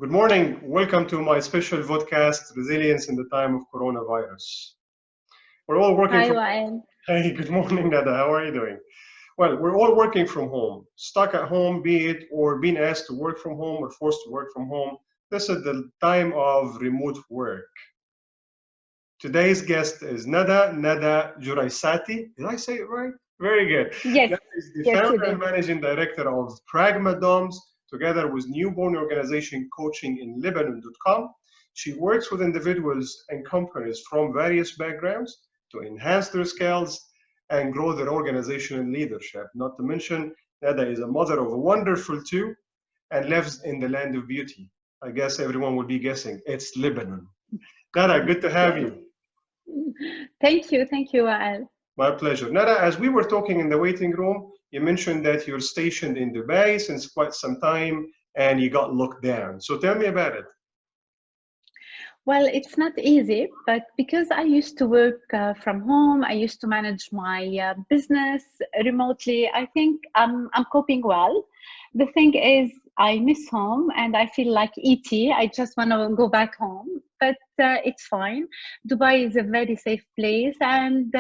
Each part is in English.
Good morning. Welcome to my special vodcast, Resilience in the Time of Coronavirus. We're all working Hi, from... Wael. Hey, good morning, Nada. How are you doing? Well, we're all working from home, stuck at home, be it or being asked to work from home or forced to work from home. This is the time of remote work. Today's guest is Nada Jreissati. Did I say it right? Very good. Yes, Nada is the yes, you founder and did. managing director of PragmaDoms, together with newborn organization coaching in Lebanon.com. She works with individuals and companies from various backgrounds to enhance their skills and grow their organization and leadership. Not to mention, Nada is a mother of a wonderful two and lives in the land of beauty. I guess everyone will be guessing it's Lebanon. Nada, good to have Yes. you. Thank you, Wael. My pleasure. Nada, as we were talking in the waiting room, you mentioned that you're stationed in Dubai since quite some time and you got locked down. So tell me about it. Well, it's not easy, but because I used to work from home, I used to manage my business remotely. I think I'm coping well. The thing is, I miss home and I feel like ET. I just want to go back home, but it's fine. Dubai is a very safe place, and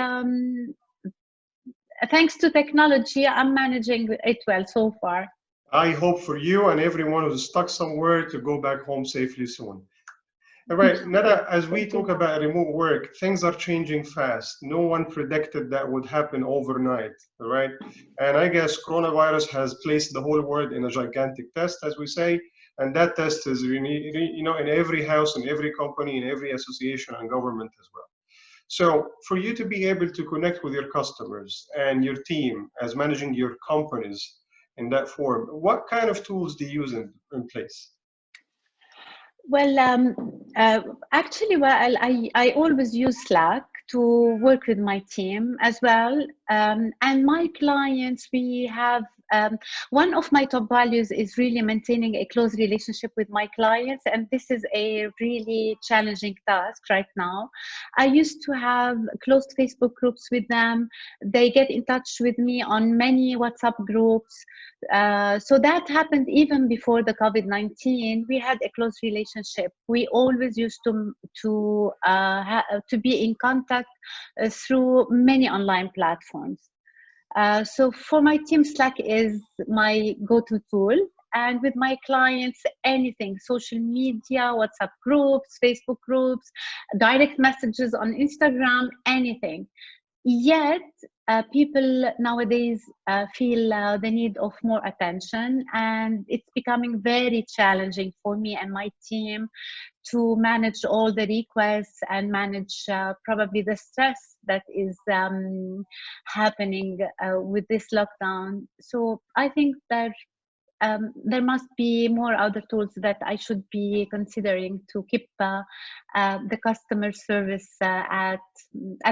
thanks to technology, I'm managing it well so far. I hope for you and everyone who's stuck somewhere to go back home safely soon. All right, Nada, as we Thank talk you. about remote work, things are changing fast. No one predicted that would happen overnight, all right? And I guess coronavirus has placed the whole world in a gigantic test, as we say, and that test is, in every house, in every company, in every association and government as well. So for you to be able to connect with your customers and your team as managing your companies in that form, what kind of tools do you use in place? Well, actually, I always use Slack to work with my team as well. And my clients, we have one of my top values is really maintaining a close relationship with my clients. And this is a really challenging task right now. I used to have closed Facebook groups with them. They get in touch with me on many WhatsApp groups. So that happened even before the COVID-19. We had a close relationship. We always used to be in contact through many online platforms. So for my team, Slack is my go-to tool. And with my clients, anything, social media, WhatsApp groups, Facebook groups, direct messages on Instagram, anything. Yet, people nowadays feel the need of more attention, and it's becoming very challenging for me and my team to manage all the requests and manage probably the stress that is happening with this lockdown. So I think that there must be more other tools that I should be considering to keep the customer service at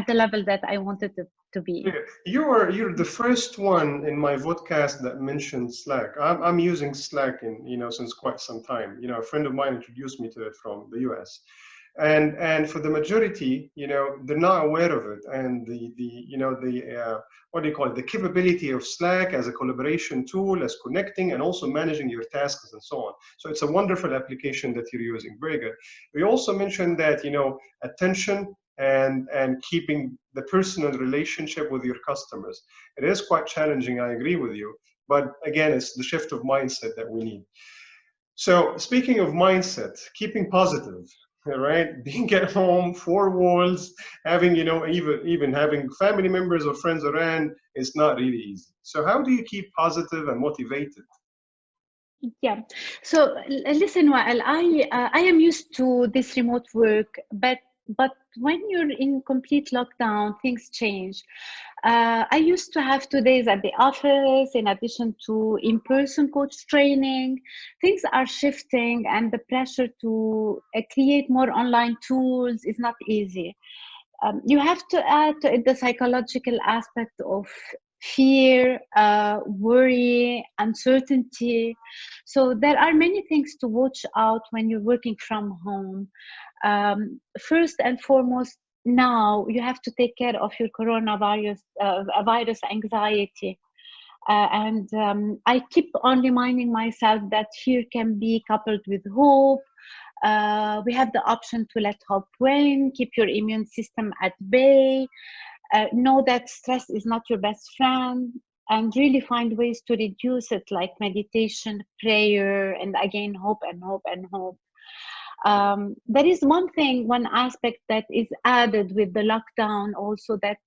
the level that I wanted it to be. You're the first one in my podcast that mentioned Slack. I'm using Slack since quite some time. A friend of mine introduced me to it from the US. And for the majority, they're not aware of it, and the what do you call it, the capability of Slack as a collaboration tool, as connecting and also managing your tasks and so on. So it's a wonderful application that you're using. Very good. We also mentioned that attention and keeping the personal relationship with your customers. It is quite challenging, I agree with you, but again, it's the shift of mindset that we need. So speaking of mindset, keeping positive, all right, being at home, four walls, having, even having family members or friends around, it's not really easy. So how do you keep positive and motivated? Yeah. So listen, Wael, I am used to this remote work, but when you're in complete lockdown, things change. I used to have 2 days at the office in addition to in-person coach training. Things are shifting, and the pressure to create more online tools is not easy. You have to add to it the psychological aspect of fear, worry, uncertainty. So there are many things to watch out when you're working from home. First and foremost, now you have to take care of your coronavirus virus anxiety. And I keep on reminding myself that fear can be coupled with hope. We have the option to let hope win, keep your immune system at bay, know that stress is not your best friend, and really find ways to reduce it, like meditation, prayer, and again, hope and hope and hope. There is one aspect that is added with the lockdown also, that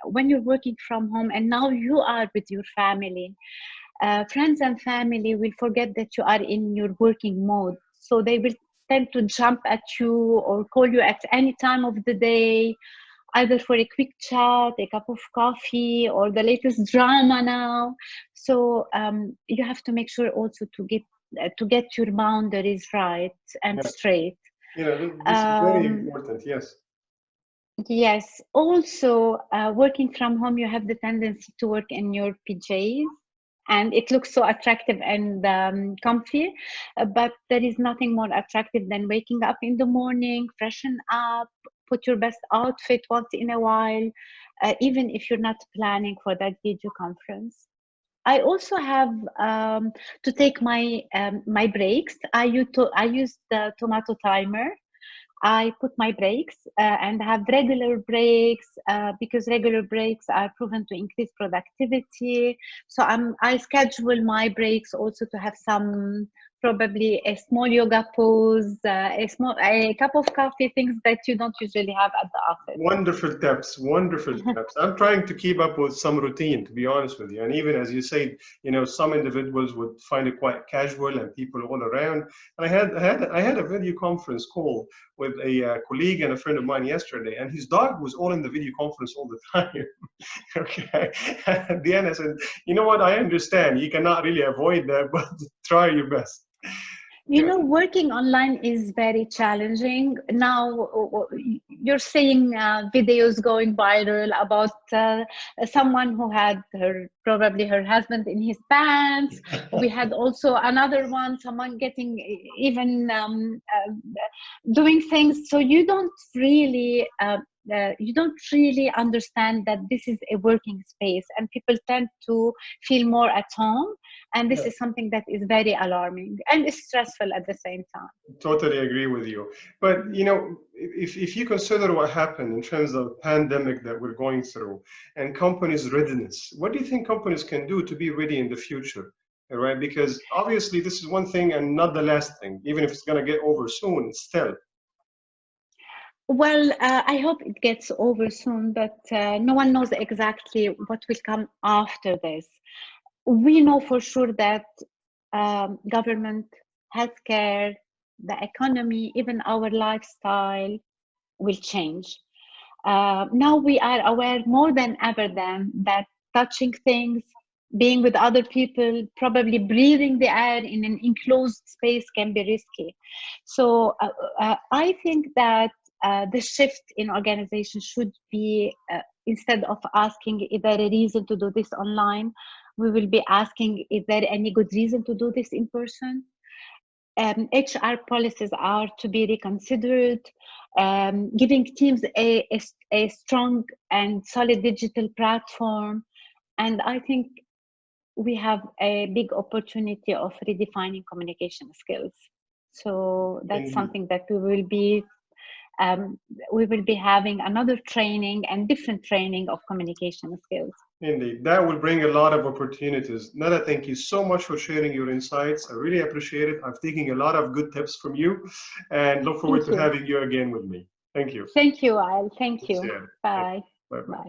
when you're working from home and now you are with your family, friends and family will forget that you are in your working mode. So they will tend to jump at you or call you at any time of the day, either for a quick chat, a cup of coffee, or the latest drama now. So you have to make sure also to get your boundaries right and straight. This is very important. Yes. Yes. Also, working from home, you have the tendency to work in your PJs, and it looks so attractive and comfy. But there is nothing more attractive than waking up in the morning, freshen up, put your best outfit once in a while, even if you're not planning for that video conference. I also have to take my my breaks. I use the tomato timer. I put my breaks and have regular breaks because regular breaks are proven to increase productivity. So I schedule my breaks also to have some, probably a small yoga pose, a cup of coffee, things that you don't usually have at the office. Wonderful tips, wonderful tips. I'm trying to keep up with some routine, to be honest with you. And even as you said, some individuals would find it quite casual and people all around. And I had a video conference call with a colleague and a friend of mine yesterday, and his dog was all in the video conference all the time. Okay. At the end, I said, you know what? I understand. You cannot really avoid that, but try your best. Working online is very challenging. Now, you're seeing videos going viral about someone who had probably her husband in his pants. We had also another one, someone getting even doing things. So you don't really understand that this is a working space, and people tend to feel more at home. And this is something that is very alarming and is stressful at the same time. Totally agree with you. But, if you consider what happened in terms of pandemic that we're going through and companies' readiness, what do you think companies can do to be ready in the future? Right? Because obviously this is one thing and not the last thing. Even if it's going to get over soon, still. Well, I hope it gets over soon, but no one knows exactly what will come after this. We know for sure that government, healthcare, the economy, even our lifestyle will change. Now we are aware more than ever that touching things, being with other people, probably breathing the air in an enclosed space can be risky. So I think that the shift in organization should be, instead of asking, is there a reason to do this online, we will be asking, is there any good reason to do this in person? HR policies are to be reconsidered, giving teams a strong and solid digital platform. And I think we have a big opportunity of redefining communication skills. So that's something that we will be having another training and different training of communication skills. Indeed, that will bring a lot of opportunities. Nada, thank you so much for sharing your insights. I really appreciate it. I've taken a lot of good tips from you and look forward to having you again with me. Thank you. Thank you, Wael. Thank you. Bye. Bye-bye.